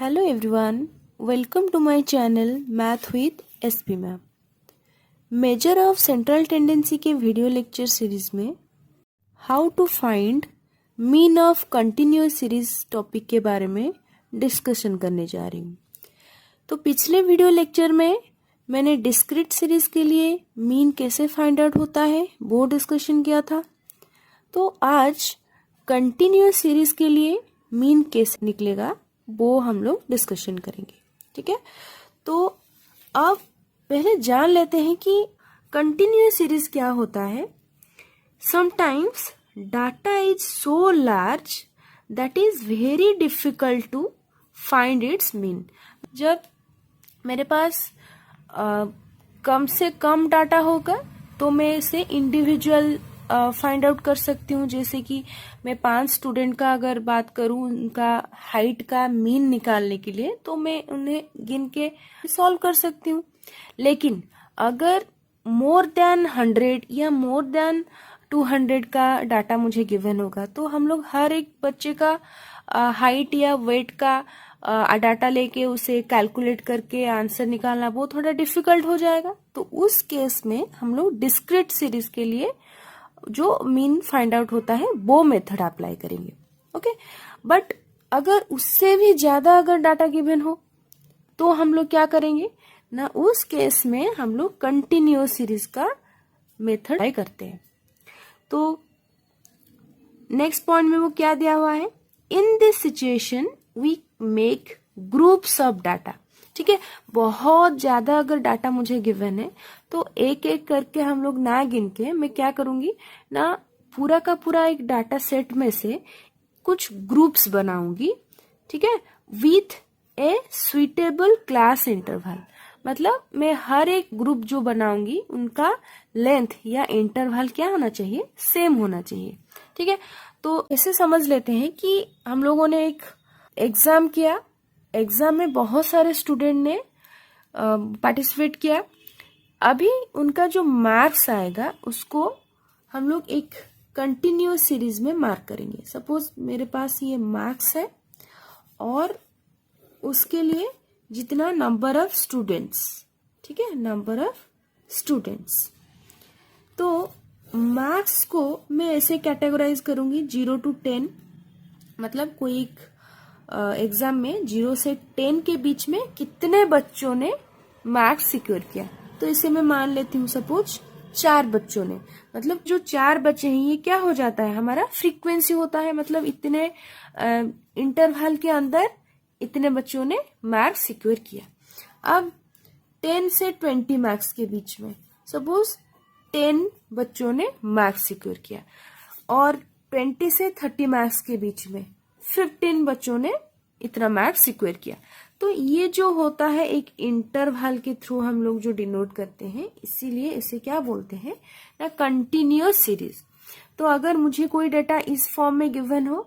Hello everyone, welcome to my channel Math with SP ma'am. Measure of central tendency के video lecture series में how to find mean of continuous series topic के बारे में discussion करने जा रही हूँ। तो पिछले वीडियो लेक्चर में मैंने डिस्क्रीट सीरीज के लिए मीन कैसे फाइंड आउट होता है वो डिस्कशन किया था। तो आज कंटिन्यूअस सीरीज के लिए मीन कैसे निकलेगा वो हम लोग डिस्कशन करेंगे। ठीक है, तो अब पहले जान लेते हैं कि कंटिन्यूअस सीरीज क्या होता है। Sometimes data is so large that is very difficult to find its mean. जब मेरे पास कम से कम डाटा होगा तो मैं इसे इंडिविजुअल फाइंड आउट कर सकती हूँ। जैसे कि मैं 5 स्टूडेंट का अगर बात करूँ, उनका हाइट का मीन निकालने के लिए, तो मैं उन्हें गिन के सॉल्व कर सकती हूँ। लेकिन अगर मोर देन 100 या मोर देन 200 का डाटा मुझे गिवन होगा तो हम लोग हर एक बच्चे का हाइट या वेट का डाटा लेके उसे कैलकुलेट करके आंसर निकालना वो थोड़ा डिफिकल्ट हो जाएगा। तो उस केस में हम लोग डिस्क्रीट सीरीज के लिए जो मीन फाइंड आउट होता है वो मेथड अप्लाई करेंगे। ओके, बट अगर उससे भी ज्यादा अगर डाटा गिवन हो तो हम लोग क्या करेंगे ना, उस केस में हम लोग कंटिन्यूअस सीरीज का मेथड अप्लाई करते हैं। तो नेक्स्ट पॉइंट में वो क्या दिया हुआ है, in this situation we make groups of data. ठीक है, बहुत ज्यादा अगर डाटा मुझे गिवन है तो एक एक करके हम लोग ना गिन के मैं क्या करूंगी ना, पूरा का पूरा एक डाटा सेट में से कुछ ग्रुप्स बनाऊंगी। ठीक है, with A suitable class interval. मतलब मैं हर एक ग्रुप जो बनाऊंगी उनका लेंथ या इंटरवल क्या होना चाहिए, सेम होना चाहिए। ठीक है, तो ऐसे समझ लेते हैं कि हम लोगों ने एक एग्जाम किया, एग्जाम में बहुत सारे स्टूडेंट ने पार्टिसिपेट किया। अभी उनका जो मार्क्स आएगा उसको हम लोग एक कंटिन्यूअस सीरीज में मार्क करेंगे। सपोज मेरे पास ये मार्क्स है और उसके लिए जितना नंबर ऑफ स्टूडेंट्स, ठीक है, नंबर ऑफ स्टूडेंट्स। तो मार्क्स को मैं ऐसे कैटेगराइज करूंगी 0 to 10। मतलब कोई एक एग्जाम में 0 से 10 के बीच में कितने बच्चों ने मार्क्स सिक्योर किया, तो इसे मैं मान लेती हूँ सपोज 4 बच्चों ने। मतलब जो 4 बच्चे हैं ये क्या हो जाता है, हमारा फ्रीक्वेंसी होता है। मतलब इतने इंटरवल के अंदर इतने बच्चों ने मार्क्स सिक्योर किया। अब 10 से 20 मार्क्स के बीच में सपोज 10 बच्चों ने मार्क्स सिक्योर किया, और 20 से 30 मार्क्स के बीच में 15 बच्चों ने इतना मार्क्स सिक्योर किया। तो ये जो होता है एक इंटरवल के थ्रू हम लोग जो डिनोट करते हैं, इसीलिए इसे क्या बोलते हैं ना, कंटिन्यूअस सीरीज। तो अगर मुझे कोई डाटा इस फॉर्म में गिवन हो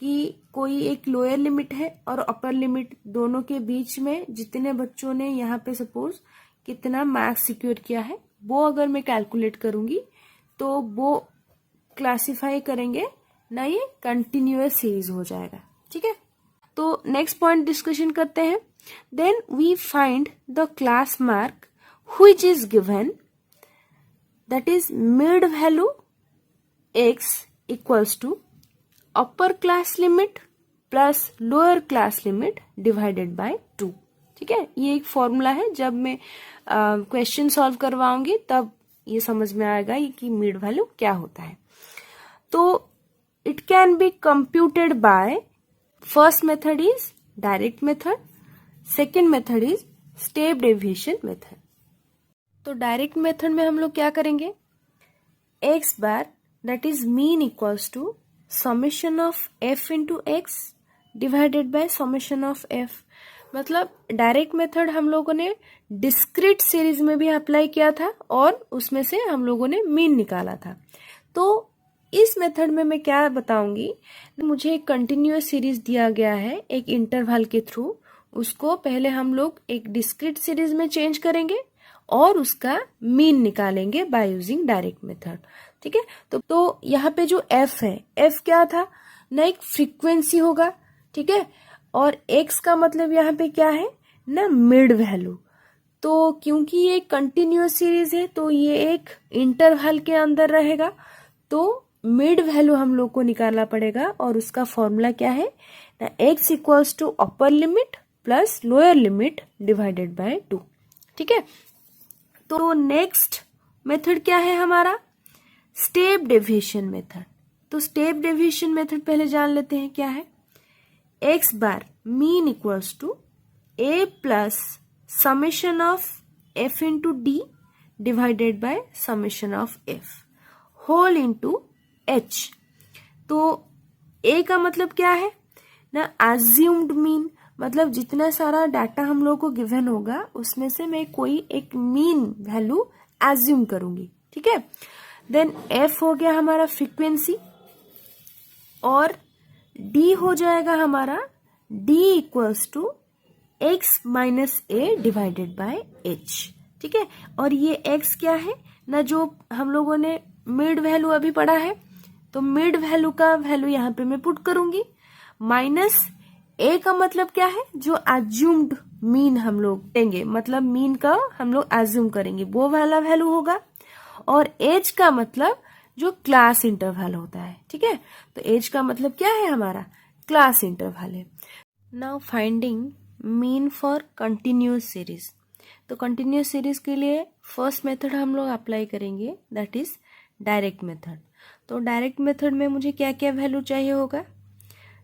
कि कोई एक लोअर लिमिट है और अपर लिमिट, दोनों के बीच में जितने बच्चों ने यहाँ पे सपोज कितना मार्क्स सिक्योर किया है, वो अगर मैं कैलकुलेट करूंगी तो वो क्लासिफाई करेंगे ना, ये कंटिन्यूअस सीरीज हो जाएगा। ठीक है, तो नेक्स्ट पॉइंट डिस्कशन करते हैं। Then we find the class mark which is given, that is mid value x equals to upper class limit plus lower class limit divided by 2। ठीक है, ये एक फॉर्मूला है, जब मैं क्वेश्चन सॉल्व करवाऊंगी तब ये समझ में आएगा कि मिड वैल्यू क्या होता है। तो it can be computed by, first method is direct method, second method is step deviation method। तो डायरेक्ट मेथड में हम लोग क्या करेंगे, x bar that is mean equals to summation of f into x divided by summation of f। मतलब direct method हम लोगों ने डिस्क्रीट सीरीज में भी अप्लाई किया था और उसमें से हम लोगों ने मीन निकाला था। तो इस मेथड में मैं क्या बताऊंगी, मुझे एक कंटिन्यूअस सीरीज दिया गया है एक इंटरवल के थ्रू, उसको पहले हम लोग एक डिस्क्रीट सीरीज में चेंज करेंगे और उसका मीन निकालेंगे बाय यूजिंग डायरेक्ट मेथड। ठीक है, तो यहाँ पे जो f है, f क्या था ना, एक फ्रीक्वेंसी होगा। ठीक है, और x का मतलब यहाँ पे क्या है ना, मिड वैल्यू। तो क्योंकि ये कंटिन्यूअस सीरीज है तो ये एक इंटरवल के अंदर रहेगा, तो मिड वैल्यू हम लोग को निकालना पड़ेगा और उसका फॉर्मूला क्या है ना, x equals to upper limit plus lower limit divided by 2। ठीक है, तो नेक्स्ट मेथड क्या है हमारा, स्टेप डेविएशन मेथड। तो स्टेप डेविएशन मेथड पहले जान लेते हैं क्या है। x bar mean equals to a plus summation of f into D divided by summation of f whole into h। तो a का मतलब क्या है ना, एज्यूम्ड मीन, मतलब जितना सारा डाटा हम लोग को गिवन होगा उसमें से मैं कोई एक मीन वैल्यू एज्यूम करूंगी। ठीक है, देन f हो गया हमारा फ्रीक्वेंसी और d हो जाएगा हमारा d equals to x minus A divided by h। ठीक है, और ये x क्या है ना, जो हम लोगों ने मिड वैल्यू अभी पढ़ा है, तो मिड वैल्यू का वैल्यू यहाँ पे मैं पुट करूंगी, माइनस a का मतलब क्या है, जो एज्यूम्ड मीन हम लोग देंगे, मतलब मीन का हम लोग एज्यूम करेंगे वो वाला वैल्यू होगा, और एज का मतलब जो क्लास इंटरवल होता है। ठीक है, तो एज का मतलब क्या है हमारा, क्लास इंटरवल है। Now finding mean for continuous series. तो कंटिन्यूअस सीरीज के लिए फर्स्ट मेथड हम लोग अप्लाई करेंगे, दैट इज डायरेक्ट मेथड। तो डायरेक्ट मेथड में मुझे क्या क्या वैल्यू चाहिए होगा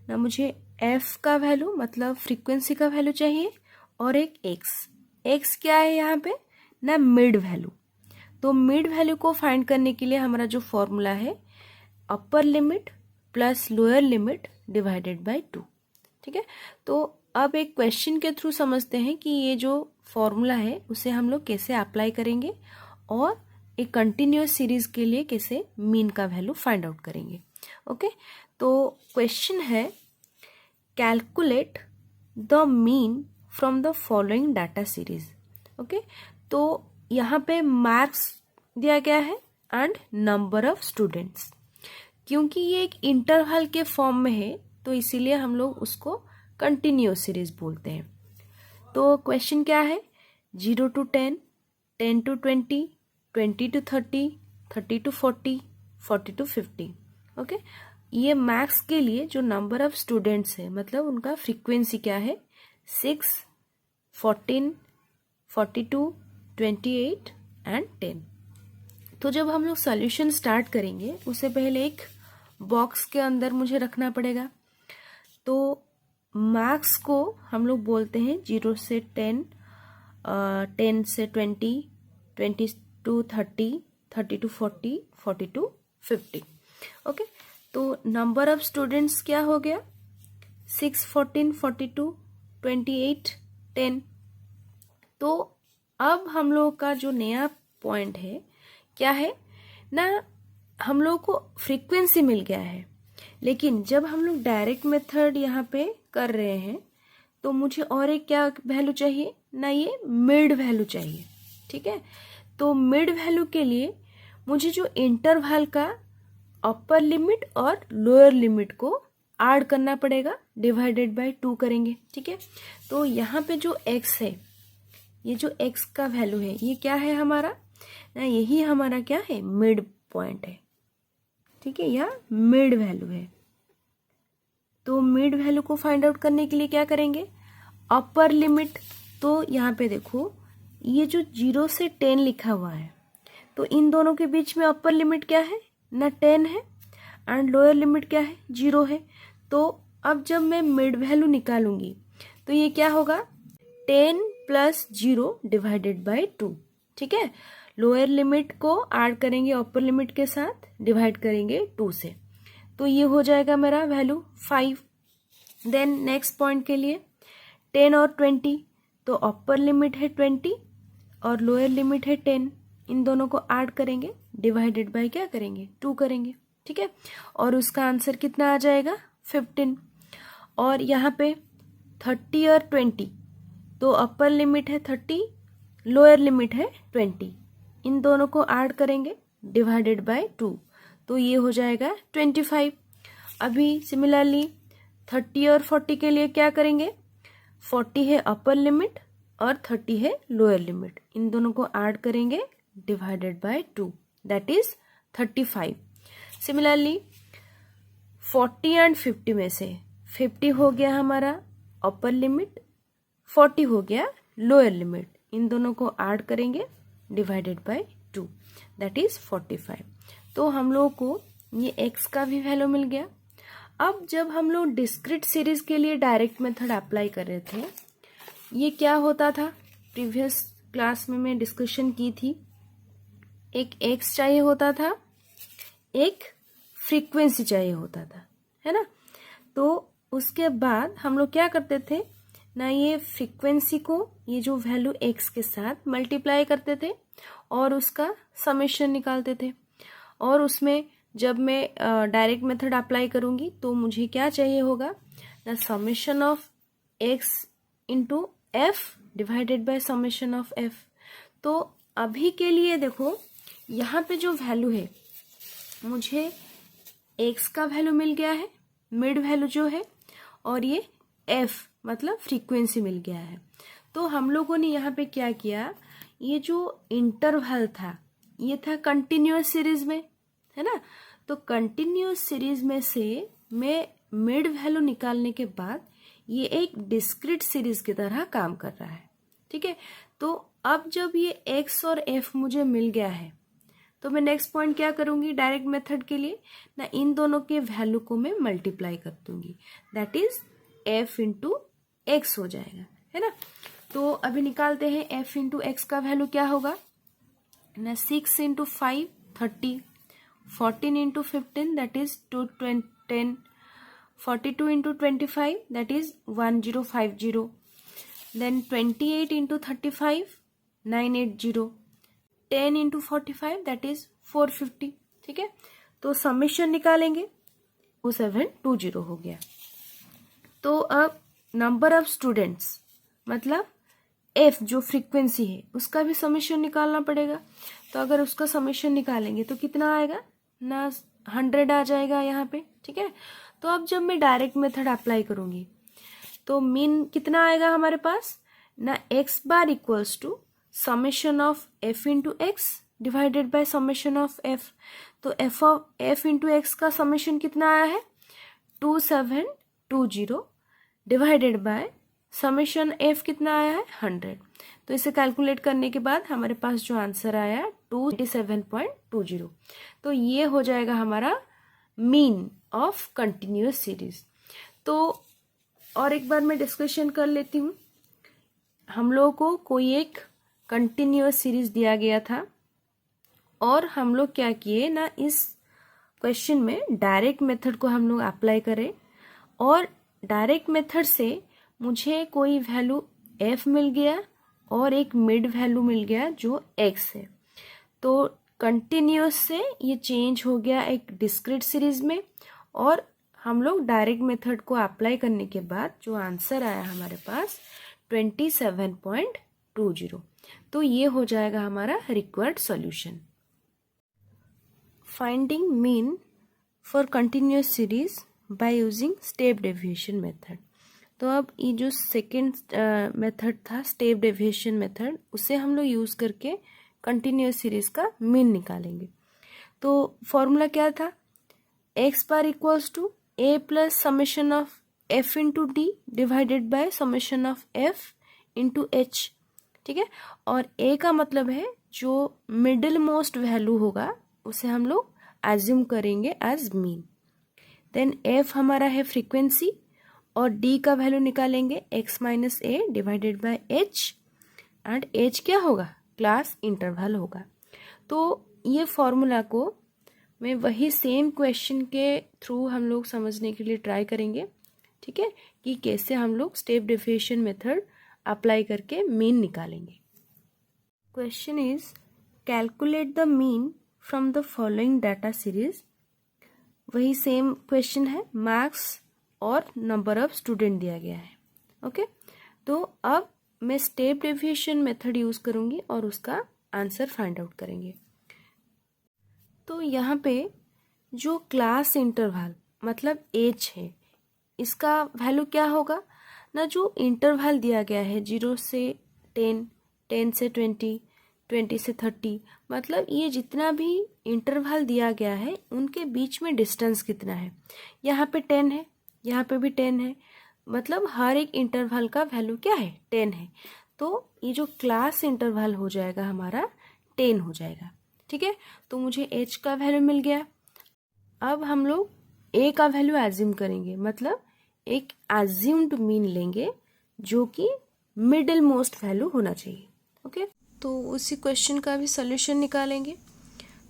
ना, मुझे f का वैल्यू मतलब फ्रीक्वेंसी का वैल्यू चाहिए और एक x क्या है यहाँ पे ना, मिड वैल्यू। तो मिड वैल्यू को फाइंड करने के लिए हमारा जो फॉर्मूला है, अपर limit plus lower limit divided by 2। ठीक है, तो अब एक क्वेश्चन के थ्रू समझते हैं कि ये जो फॉर्मूला है उसे हम लोग कैसे अप्लाई करेंगे और एक कंटिन्यूअस सीरीज के लिए कैसे मीन का वैल्यू फाइंड आउट करेंगे। ओके, तो क्वेश्चन है, calculate the mean from the following data series. Okay, तो यहाँ पे मार्क्स दिया गया है एंड नंबर ऑफ स्टूडेंट्स। क्योंकि ये एक इंटरवल के फॉर्म में है तो इसीलिए हम लोग उसको कंटिन्यूअस सीरीज बोलते हैं। तो क्वेश्चन क्या है, 0 to 10, 10 to 20, 20 to 30, 30 to 40, 40 to 50। Okay, ये मैथ्स के लिए जो नंबर ऑफ स्टूडेंट्स है मतलब उनका फ्रीक्वेंसी क्या है, 6, 14, 42, 28 एंड 10। तो जब हम लोग सॉल्यूशन स्टार्ट करेंगे उससे पहले एक बॉक्स के अंदर मुझे रखना पड़ेगा। तो मार्क्स को हम लोग बोलते हैं 0 से 10, 10 से 20, 20 to 30, 30 to 40, 40 to 50। ओके, तो नंबर ऑफ स्टूडेंट्स क्या हो गया, 6, 14, 42, 28, 10। तो अब हम लोग का जो नया पॉइंट है क्या है ना, हम लोग को फ्रीक्वेंसी मिल गया है, लेकिन जब हम लोग डायरेक्ट मेथड यहाँ पे कर रहे हैं तो मुझे और एक क्या वैल्यू चाहिए ना, ये मिड वैल्यू चाहिए। ठीक है, तो मिड वैल्यू के लिए मुझे जो इंटरवल का अपर लिमिट और लोअर लिमिट को ऐड करना पड़ेगा, डिवाइडेड बाय 2 करेंगे। ठीक है, तो यहाँ पे जो x है, ये जो x का वैल्यू है ये क्या है हमारा ना, यही हमारा क्या है, मिड पॉइंट है। ठीक है, यह मिड वैल्यू है। तो मिड वैल्यू को फाइंड आउट करने के लिए क्या करेंगे, अपर लिमिट। तो यहाँ पे देखो ये जो 0 से 10 लिखा हुआ है, तो इन दोनों के बीच में अपर लिमिट क्या है ना, 10 है, एंड लोअर लिमिट क्या है, 0 है। तो अब जब मैं मिड वैल्यू निकालूंगी तो ये क्या होगा, 10 प्लस 0 डिवाइडेड बाय 2। ठीक है, लोअर लिमिट को ऐड करेंगे अपर लिमिट के साथ, डिवाइड करेंगे 2 से, तो ये हो जाएगा मेरा वैल्यू 5। देन नेक्स्ट पॉइंट के लिए 10 और 20, तो अपर लिमिट है 20 और लोअर लिमिट है 10, इन दोनों को ऐड करेंगे, डिवाइडेड बाय क्या करेंगे, 2 करेंगे। ठीक है, और उसका आंसर कितना आ जाएगा, 15। और यहाँ पे 30 और 20, तो अपर लिमिट है 30, लोअर लिमिट है 20, इन दोनों को ऐड करेंगे, डिवाइडेड बाय 2, तो ये हो जाएगा 25। अभी सिमिलरली 30 और 40 के लिए क्या करेंगे, 40 है अपर लिमिट और 30 है लोअर लिमिट, इन दोनों को ऐड करेंगे divided by 2, that is 35। Similarly 40 and 50 में से 50 हो गया हमारा अपर लिमिट, 40 हो गया लोअर लिमिट, इन दोनों को ऐड करेंगे डिवाइडेड बाय 2, दैट इज 45। तो हम लोगों को ये x का भी वैल्यू मिल गया। अब जब हम लोग डिस्क्रीट सीरीज के लिए डायरेक्ट मेथड अप्लाई कर रहे थे, ये क्या होता था, प्रीवियस क्लास में मैं डिस्कशन की थी, एक x चाहिए होता था, एक फ्रीक्वेंसी चाहिए होता था, है ना। तो उसके बाद हम लोग क्या करते थे ना, ये फ्रीक्वेंसी को ये जो वैल्यू x के साथ मल्टीप्लाई करते थे और उसका समेशन निकालते थे। और उसमें जब मैं डायरेक्ट मेथड अप्लाई करूंगी तो मुझे क्या चाहिए होगा ना, summation of x into F divided by summation of f। तो अभी के लिए देखो यहाँ पे जो वैल्यू है, मुझे x का वैल्यू मिल गया है, मिड वैल्यू जो है, और ये f मतलब फ्रीक्वेंसी मिल गया है। तो हम लोगों ने यहाँ पे क्या किया, ये जो इंटरवल था ये था कंटिन्यूअस सीरीज में, है ना। तो कंटिन्यूअस सीरीज में से मैं मिड वैल्यू निकालने के बाद ये एक डिस्क्रीट सीरीज की तरह काम कर रहा है, ठीक है। तो अब जब ये x और f मुझे मिल गया है, तो मैं नेक्स्ट पॉइंट क्या करूंगी, डायरेक्ट मेथड के लिए ना इन दोनों के वैल्यू को मैं मल्टीप्लाई कर दूंगी, that is f into X हो जाएगा, है ना। तो अभी निकालते हैं f इंटू एक्स का वैल्यू क्या होगा ना, 6 into 5 30, 14 into 15 that is 10, 42 into 25 that is 1050, then 28 into 35 980, 10 into 45 that is 450, ठीक है। तो समेशन निकालेंगे 2720 हो गया। तो अब नंबर ऑफ स्टूडेंट्स मतलब f जो फ्रीक्वेंसी है उसका भी समेशन निकालना पड़ेगा। तो अगर उसका समेशन निकालेंगे तो कितना आएगा ना, 100 आ जाएगा यहाँ पे, ठीक है। तो अब जब मैं डायरेक्ट मेथड अप्लाई करूंगी तो मीन कितना आएगा हमारे पास ना, x bar equals to summation of f into X divided by summation of f। तो f इंटू एक्स का समेशन कितना आया है 2720 डिवाइडेड बाय समेशन f कितना आया है 100। तो इसे कैलकुलेट करने के बाद हमारे पास जो आंसर आया 287.20। तो ये हो जाएगा हमारा मीन ऑफ कंटिन्यूअस सीरीज। तो और एक बार मैं डिस्कशन कर लेती हूँ, हम लोगों को कोई एक कंटिन्यूअस सीरीज दिया गया था और हम लोग क्या किए ना, इस क्वेश्चन में डायरेक्ट मेथड को हम लोग अप्लाई करें और डायरेक्ट मेथड से मुझे कोई वैल्यू f मिल गया और एक मिड वैल्यू मिल गया जो x है। तो कंटिन्यूअस से ये चेंज हो गया एक डिस्क्रीट सीरीज में, और हम लोग डायरेक्ट मेथड को अप्लाई करने के बाद जो आंसर आया हमारे पास 27.20। तो ये हो जाएगा हमारा required solution. Finding mean for continuous series by using step deviation method. तो अब ये जो सेकेंड मेथड था स्टेप डेविएशन मेथड, उसे हम लोग यूज़ करके कंटिन्यूअस सीरीज का मीन निकालेंगे। तो फॉर्मूला क्या था, x bar equals to a plus summation of f into D divided by summation of f into h, ठीक है। और a का मतलब है जो मिडिल मोस्ट वैल्यू होगा उसे हम लोग एज्यूम करेंगे एज मीन। देन f हमारा है फ्रीक्वेंसी और d का वैल्यू निकालेंगे x minus A divided by h, and h क्या होगा, क्लास इंटरवल होगा। तो ये फॉर्मूला को मैं वही सेम क्वेश्चन के थ्रू हम लोग समझने के लिए ट्राई करेंगे, ठीक है, कि कैसे हम लोग स्टेप डेविएशन मेथड अप्लाई करके मीन निकालेंगे। Question is calculate the mean from the following data series. वही सेम क्वेश्चन है, मार्क्स और नंबर ऑफ स्टूडेंट दिया गया है, ओके। तो अब मैं स्टेप डेविएशन मेथड यूज करूंगी और उसका आंसर फाइंड आउट करेंगे। तो यहाँ पे जो क्लास इंटरवल मतलब एज है, इसका वैल्यू क्या होगा ना, जो इंटरवल दिया गया है 0 से 10, 10 से 20, 20 से 30, मतलब ये जितना भी इंटरवल दिया गया है उनके बीच में डिस्टेंस कितना है। यहाँ पे 10 है, यहाँ पे भी 10 है, मतलब हर एक इंटरवल का वैल्यू क्या है, 10 है। तो ये जो क्लास इंटरवल हो जाएगा हमारा 10 हो जाएगा। ठीक है, तो मुझे h का वैल्यू मिल गया। अब हम लोग a का वैल्यू एज्यूम करेंगे, मतलब एक एज्यूम्ड मीन लेंगे जो कि मिडिल मोस्ट वैल्यू होना चाहिए। ओके, तो उसी क्वेश्चन का भी सोल्यूशन निकालेंगे।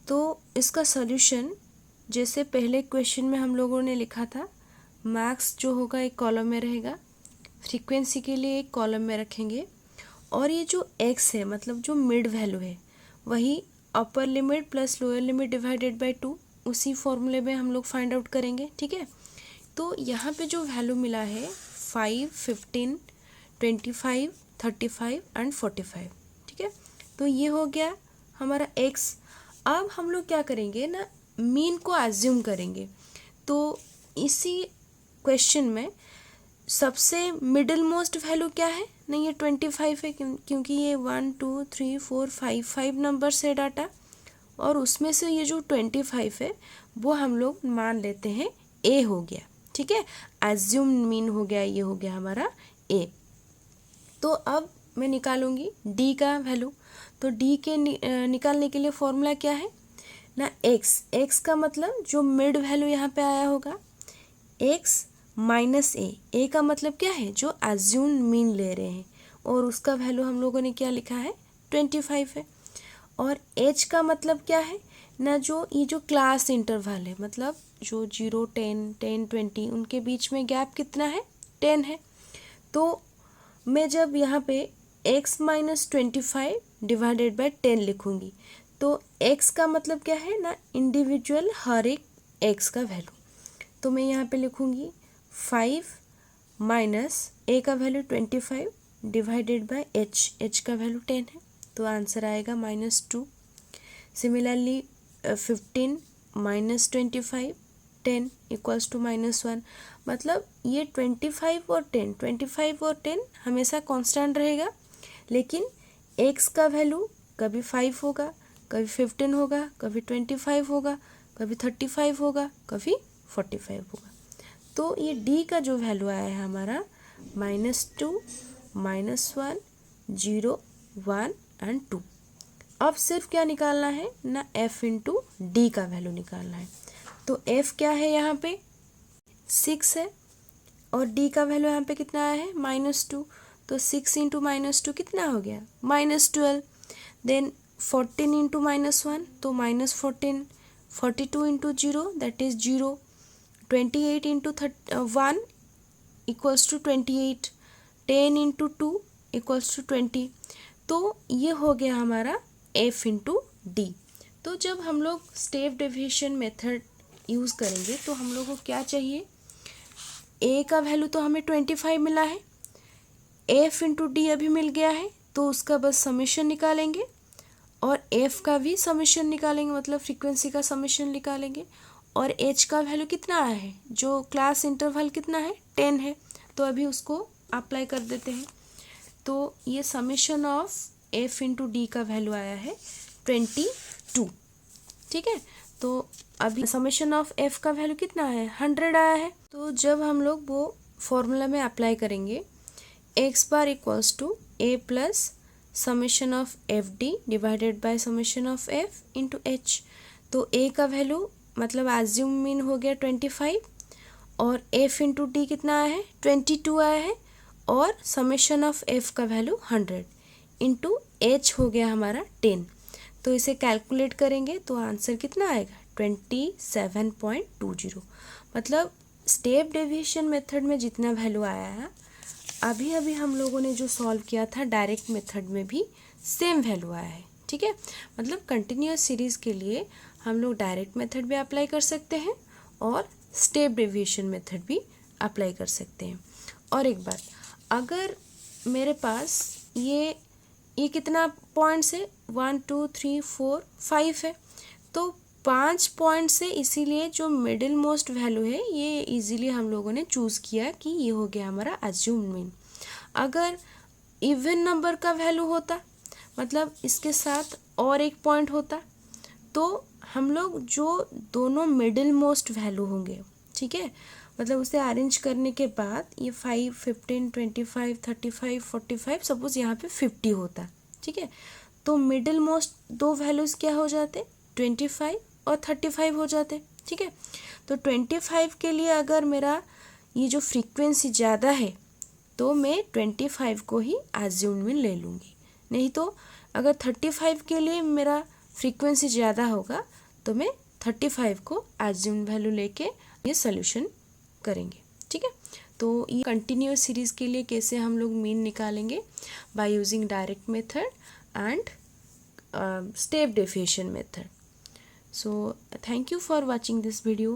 तो इसका सोल्यूशन जैसे पहले क्वेश्चन में हम लोगों ने लिखा था, मैक्स जो होगा एक कॉलम में रहेगा, फ्रीक्वेंसी के लिए एक कॉलम में रखेंगे, और ये जो x है मतलब जो मिड वैल्यू है वही अपर limit plus lower limit divided by 2, उसी फॉर्मूले में हम लोग फाइंड आउट करेंगे। ठीक है, तो यहाँ पे जो वैल्यू मिला है 5, 15, 25, 35 एंड 45। ठीक है, तो ये हो गया हमारा x। अब हम लोग क्या करेंगे ना, मीन को एज्यूम करेंगे। तो इसी क्वेश्चन में सबसे मिडिल मोस्ट वैल्यू क्या है ना, ये 25 है, क्योंकि ये 1, 2, 3, 4, 5 नंबर से डाटा, और उसमें से ये जो 25 है वो हम लोग मान लेते हैं a हो गया। ठीक है, एज्यूम मीन हो गया, ये हो गया हमारा a। तो अब मैं निकालूंगी d का वैल्यू। तो d के निकालने के लिए फॉर्मूला क्या है ना, x का मतलब जो मिड वैल्यू यहाँ पे आया होगा, x माइनस a का मतलब क्या है, जो एज्यूम मीन ले रहे हैं, और उसका वैल्यू हम लोगों ने क्या लिखा है, 25 है। और h का मतलब क्या है ना, जो ये जो क्लास इंटरवल है, मतलब जो 0, 10, 10, 20 उनके बीच में गैप कितना है, 10 है। तो मैं जब यहाँ पे x माइनस 25 डिवाइडेड बाय 10 लिखूँगी, तो x का मतलब क्या है ना, इंडिविजुअल हर एक x का वैल्यू। तो मैं यहाँ पे लिखूँगी 5 माइनस a का वैल्यू 25 डिवाइडेड बाय h का वैल्यू 10 है, तो आंसर आएगा -2। Similarly 15 minus 25, 10 equals to -1। मतलब ये 25 और 10 हमेशा कांस्टेंट रहेगा, लेकिन x का वैल्यू कभी 5 होगा, कभी 15 होगा, कभी 25 होगा, कभी 35 होगा, कभी 45 होगा। तो ये d का जो वैल्यू आया है हमारा -2, -1, 0, 1 एंड 2। अब सिर्फ क्या निकालना है ना, f इंटू डी का वैल्यू निकालना है। तो f क्या है यहाँ पे 6 है, और d का वैल्यू यहाँ पे कितना आया है -2, तो 6 इंटू -2 कितना हो गया, -12। देन 14 इंटू -1 तो -14, 42 into 0 that is 0, 28 into 1 equals to 28, 10 into 2 equals to 20। तो ये हो गया हमारा f इंटू डी। तो जब हम लोग स्टेप डेविएशन मेथड यूज़ करेंगे तो हम लोग को क्या चाहिए, a का वैल्यू तो हमें 25 मिला है, f इंटू डी अभी मिल गया है, तो उसका बस समेशन निकालेंगे, और f का भी समेशन निकालेंगे, मतलब फ्रीक्वेंसी का समेशन निकालेंगे। और h का वैल्यू कितना आया है, जो क्लास इंटरवल कितना है 10 है, तो अभी उसको अप्लाई कर देते हैं। तो ये summation of f into D का वैल्यू आया है 22। ठीक है, तो अभी समेशन ऑफ f का वैल्यू कितना है, 100 आया है। तो जब हम लोग वो फॉर्मूला में अप्लाई करेंगे, x bar equals to a plus summation of F D divided by summation of f into h। तो a का वैल्यू मतलब एज्यूम मीन हो गया 25, और f इंटू डी कितना आया है 22 आया है, और समेशन ऑफ f का वैल्यू 100 इंटू h हो गया हमारा 10। तो इसे कैलकुलेट करेंगे तो आंसर कितना आएगा 27.20। मतलब स्टेप डेविएशन मेथड में जितना वैल्यू आया है, अभी अभी हम लोगों ने जो सॉल्व किया था डायरेक्ट मेथड में भी सेम वैल्यू आया है। ठीक है, मतलब कंटिन्यूअस सीरीज़ के लिए हम लोग डायरेक्ट मेथड भी अप्लाई कर सकते हैं और स्टेप डेविएशन मेथड भी अप्लाई कर सकते हैं। और एक बात, अगर मेरे पास ये कितना पॉइंट्स है 1, 2, 3, 4, 5 है, तो 5 पॉइंट से इसीलिए जो मिडिल मोस्ट वैल्यू है ये इजीली हम लोगों ने चूज़ किया कि ये हो गया हमारा अज्यूम्ड मीन। अगर इवन नंबर का वैल्यू होता, मतलब इसके साथ और एक पॉइंट होता, तो हम लोग जो दोनों मिडिल मोस्ट वैल्यू होंगे, ठीक है, मतलब उसे अरेंज करने के बाद ये 5, 15, 25, 35, 45, सपोज यहाँ पे 50 होता, ठीक है, तो मिडिल मोस्ट दो वैल्यूज़ क्या हो जाते, 25 और 35 हो जाते, ठीक है। तो 25 के लिए अगर मेरा ये जो फ्रीक्वेंसी ज़्यादा है तो मैं 25 को ही एज्यूम में ले लूँगी, नहीं तो अगर 35 के लिए मेरा फ्रीक्वेंसी ज़्यादा होगा तो मैं 35 को एज्यूम वैल्यू लेके ये सोल्यूशन करेंगे, ठीक है। तो ये कंटिन्यूअस सीरीज़ के लिए कैसे हम लोग मीन निकालेंगे, by using direct method and step deviation method. So thank you for watching this video.